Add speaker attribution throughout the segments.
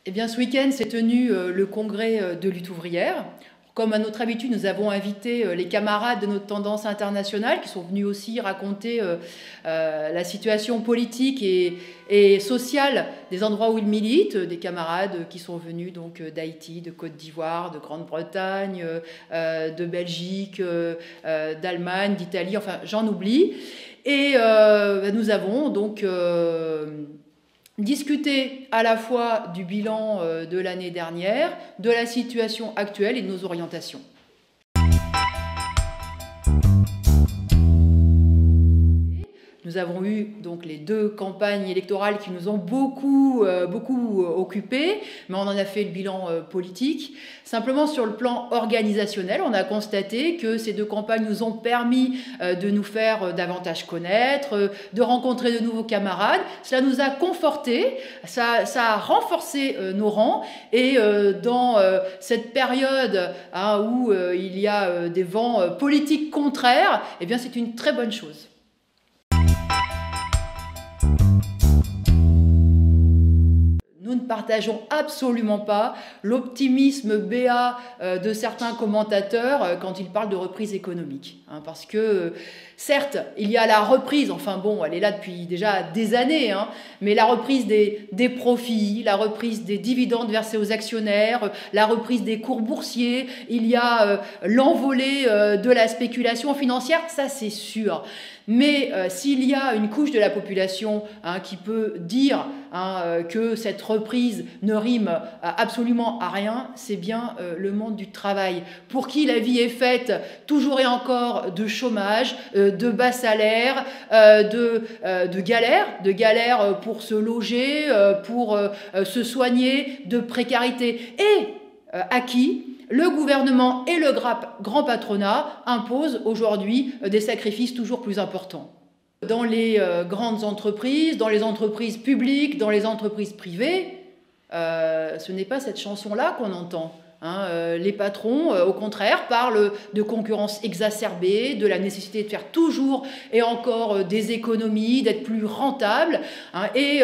Speaker 1: Eh bien, ce week-end s'est tenu le congrès de lutte ouvrière. Comme à notre habitude, nous avons invité les camarades de notre tendance internationale qui sont venus aussi raconter la situation politique et sociale des endroits où ils militent, des camarades qui sont venus donc d'Haïti, de Côte d'Ivoire, de Grande-Bretagne, de Belgique, d'Allemagne, d'Italie, enfin j'en oublie. Et nous avons donc discuter à la fois du bilan de l'année dernière, de la situation actuelle et de nos orientations. Nous avons eu donc les deux campagnes électorales qui nous ont beaucoup occupés, mais on en a fait le bilan politique. Simplement sur le plan organisationnel, on a constaté que ces deux campagnes nous ont permis de nous faire davantage connaître, de rencontrer de nouveaux camarades. Cela nous a confortés, ça a renforcé nos rangs et dans cette période où il y a des vents politiques contraires, eh bien c'est une très bonne chose. Nous ne partageons absolument pas l'optimisme béat de certains commentateurs quand ils parlent de reprise économique. Parce que, certes, il y a la reprise, enfin bon, elle est là depuis déjà des années, mais la reprise des profits, la reprise des dividendes versés aux actionnaires, la reprise des cours boursiers, il y a l'envolée de la spéculation financière, ça c'est sûr. Mais s'il y a une couche de la population qui peut dire que cette reprise ne rime absolument à rien, c'est bien le monde du travail, pour qui la vie est faite toujours et encore de chômage, de bas salaires, de galères pour se loger, pour se soigner, de précarité, et à qui le gouvernement et le grand patronat imposent aujourd'hui des sacrifices toujours plus importants. Dans les grandes entreprises, dans les entreprises publiques, dans les entreprises privées, ce n'est pas cette chanson-là qu'on entend. Les patrons, au contraire, parlent de concurrence exacerbée, de la nécessité de faire toujours et encore des économies, d'être plus rentable. Et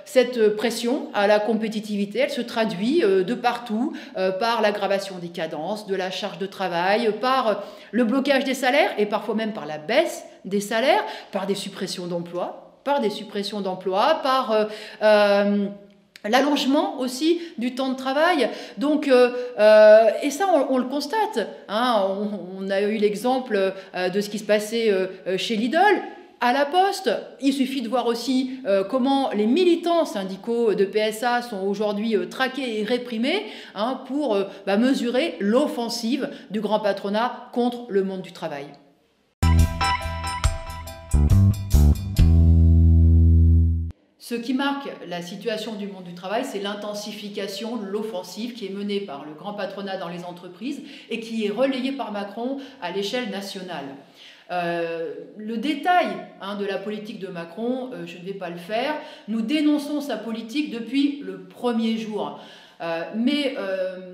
Speaker 1: cette pression à la compétitivité, elle se traduit de partout par l'aggravation des cadences, de la charge de travail, par le blocage des salaires et parfois même par la baisse des salaires, par des suppressions d'emplois, par l'allongement aussi du temps de travail. Donc, et ça, on le constate. On a eu l'exemple de ce qui se passait chez Lidl. À la Poste, il suffit de voir aussi comment les militants syndicaux de PSA sont aujourd'hui traqués et réprimés pour mesurer l'offensive du grand patronat contre le monde du travail. Ce qui marque la situation du monde du travail, c'est l'intensification de l'offensive qui est menée par le grand patronat dans les entreprises et qui est relayée par Macron à l'échelle nationale. Le détail de la politique de Macron, je ne vais pas le faire. Nous dénonçons sa politique depuis le premier jour. Mais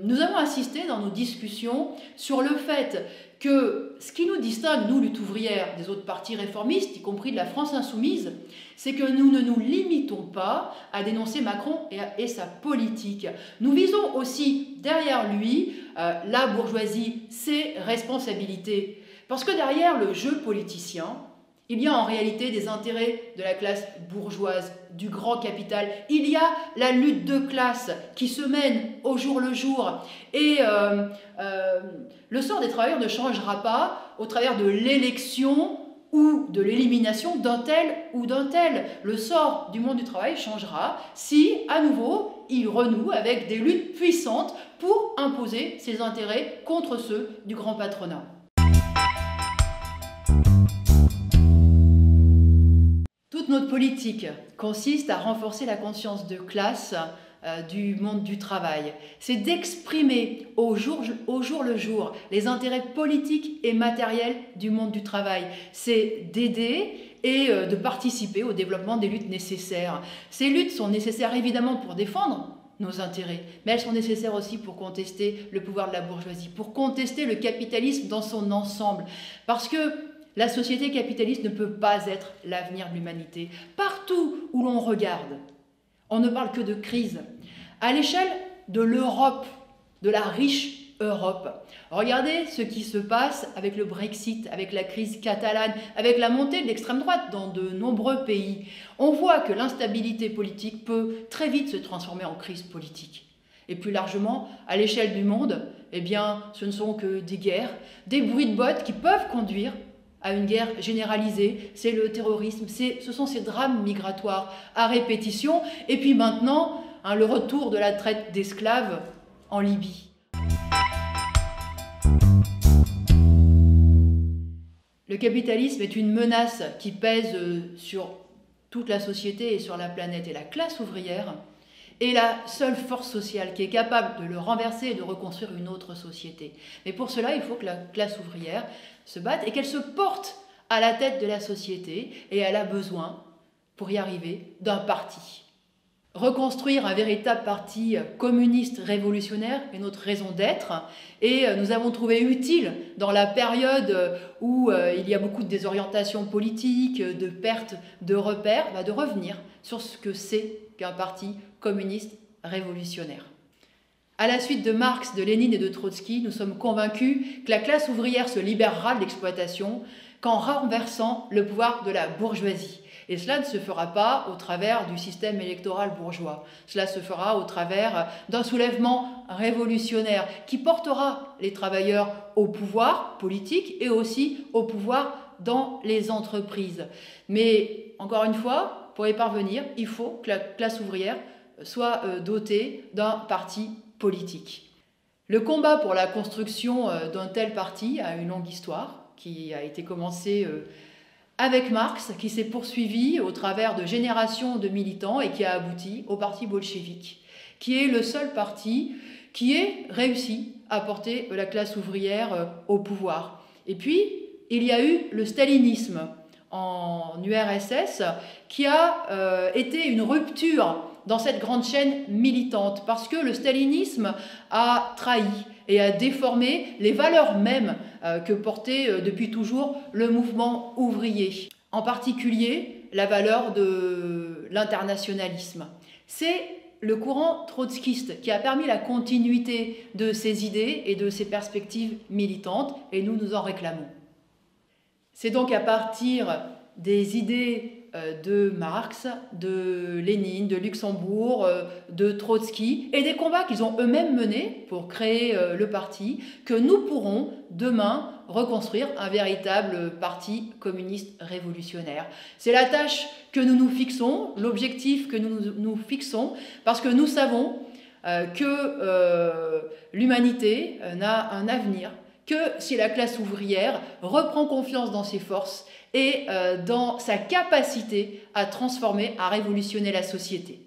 Speaker 1: nous avons insisté dans nos discussions sur le fait que ce qui nous distingue, nous, lutte ouvrière, des autres partis réformistes, y compris de la France insoumise, c'est que nous ne nous limitons pas à dénoncer Macron et sa politique. Nous visons aussi, derrière lui, la bourgeoisie, ses responsabilités. Parce que derrière le jeu politicien, il y a en réalité des intérêts de la classe bourgeoise, du grand capital. Il y a la lutte de classe qui se mène au jour le jour. Et le sort des travailleurs ne changera pas au travers de l'élection ou de l'élimination d'un tel ou d'un tel. Le sort du monde du travail changera si, à nouveau, il renoue avec des luttes puissantes pour imposer ses intérêts contre ceux du grand patronat. Toute notre politique consiste à renforcer la conscience de classe du monde du travail. C'est d'exprimer au jour le jour les intérêts politiques et matériels du monde du travail. C'est d'aider et de participer au développement des luttes nécessaires. Ces luttes sont nécessaires évidemment pour défendre nos intérêts, mais elles sont nécessaires aussi pour contester le pouvoir de la bourgeoisie, pour contester le capitalisme dans son ensemble. Parce que la société capitaliste ne peut pas être l'avenir de l'humanité. Partout où l'on regarde, on ne parle que de crise. À l'échelle de l'Europe, de la riche Europe, regardez ce qui se passe avec le Brexit, avec la crise catalane, avec la montée de l'extrême droite dans de nombreux pays. On voit que l'instabilité politique peut très vite se transformer en crise politique. Et plus largement, à l'échelle du monde, eh bien, ce ne sont que des guerres, des bruits de bottes qui peuvent conduire à une guerre généralisée. C'est le terrorisme, ce sont ces drames migratoires à répétition. Et puis maintenant, le retour de la traite d'esclaves en Libye. Le capitalisme est une menace qui pèse sur toute la société et sur la planète. Et la classe ouvrière est la seule force sociale qui est capable de le renverser et de reconstruire une autre société. Mais pour cela, il faut que la classe ouvrière se batte et qu'elle se porte à la tête de la société. Et elle a besoin, pour y arriver, d'un parti. Reconstruire un véritable parti communiste révolutionnaire est notre raison d'être, et nous avons trouvé utile, dans la période où il y a beaucoup de désorientation politique, de perte de repères, de revenir sur ce que c'est qu'un parti communiste révolutionnaire. À la suite de Marx, de Lénine et de Trotsky, nous sommes convaincus que la classe ouvrière se libérera de l'exploitation qu'en renversant le pouvoir de la bourgeoisie. Et cela ne se fera pas au travers du système électoral bourgeois. Cela se fera au travers d'un soulèvement révolutionnaire qui portera les travailleurs au pouvoir politique et aussi au pouvoir dans les entreprises. Mais encore une fois, pour y parvenir, il faut que la classe ouvrière soit dotée d'un parti politique. Le combat pour la construction d'un tel parti a une longue histoire qui a été commencée avec Marx, qui s'est poursuivi au travers de générations de militants et qui a abouti au parti bolchevique, qui est le seul parti qui ait réussi à porter la classe ouvrière au pouvoir. Et puis, il y a eu le stalinisme en URSS qui a été une rupture dans cette grande chaîne militante, parce que le stalinisme a trahi et a déformé les valeurs mêmes que portait depuis toujours le mouvement ouvrier. En particulier, la valeur de l'internationalisme. C'est le courant trotskiste qui a permis la continuité de ces idées et de ces perspectives militantes, et nous nous en réclamons. C'est donc à partir des idées de Marx, de Lénine, de Luxembourg, de Trotsky, et des combats qu'ils ont eux-mêmes menés pour créer le parti, que nous pourrons demain reconstruire un véritable parti communiste révolutionnaire. C'est la tâche que nous nous fixons, l'objectif que nous nous fixons, parce que nous savons que l'humanité n'a un avenir que si la classe ouvrière reprend confiance dans ses forces et dans sa capacité à transformer, à révolutionner la société.